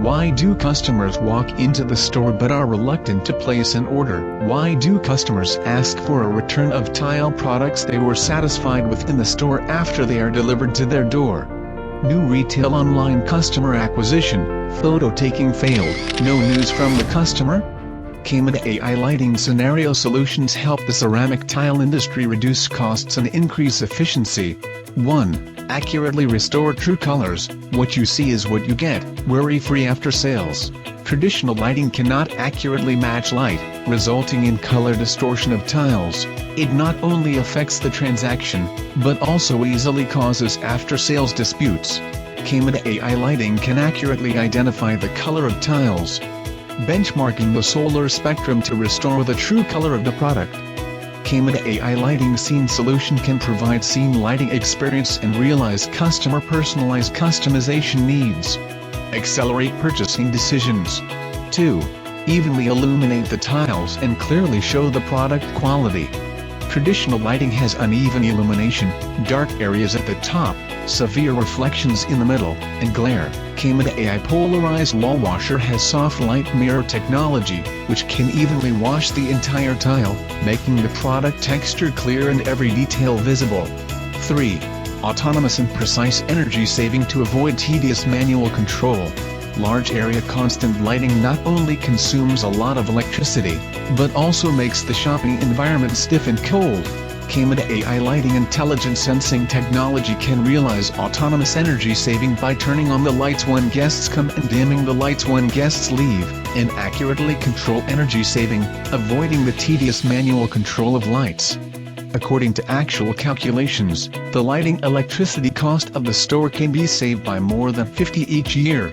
Why do customers walk into the store but are reluctant to place an order? Why do customers ask for a return of tile products they were satisfied with in the store after they are delivered to their door? New retail online customer acquisition, photo taking failed, no news from the customer? CAIMETA AI Lighting Scenario Solutions help the ceramic tile industry reduce costs and increase efficiency. 1. Accurately restore true colors. What you see is what you get, worry-free after sales. Traditional lighting cannot accurately match light, resulting in color distortion of tiles. It not only affects the transaction, but also easily causes after-sales disputes. CAIMETA AI Lighting can accurately identify the color of tiles, benchmarking the solar spectrum to restore the true color of the product. CAIMETA AI Lighting Scene Solution can provide scene lighting experience and realize customer personalized customization needs. Accelerate purchasing decisions. 2. Evenly illuminate the tiles and clearly show the product quality. Traditional lighting has uneven illumination, dark areas at the top, severe reflections in the middle, and glare. CAIMETA AI Polarized Wall Washer has soft light mirror technology, which can evenly wash the entire tile, making the product texture clear and every detail visible. 3. Autonomous and precise energy saving to avoid tedious manual control. Large area constant lighting not only consumes a lot of electricity, but also makes the shopping environment stiff and cold. CAIMETA AI Lighting Intelligent Sensing Technology can realize autonomous energy saving by turning on the lights when guests come and dimming the lights when guests leave, and accurately control energy saving, avoiding the tedious manual control of lights. According to actual calculations, the lighting electricity cost of the store can be saved by more than 50 each year.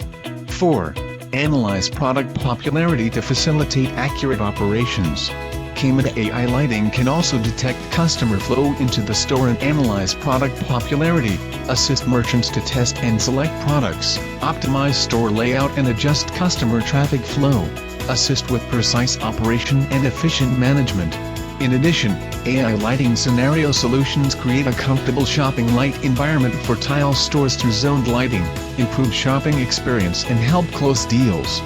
4. Analyze product popularity to facilitate accurate operations. CAIMETA AI Lighting can also detect customer flow into the store and analyze product popularity, assist merchants to test and select products, optimize store layout and adjust customer traffic flow, assist with precise operation and efficient management. In addition, AI Lighting Scenario Solutions create a comfortable shopping light environment for tile stores through zoned lighting, improve shopping experience and help close deals.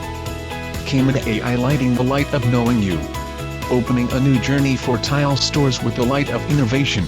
CAIMETA AI Lighting, the light of knowing you. Opening a new journey for tile stores with the light of innovation.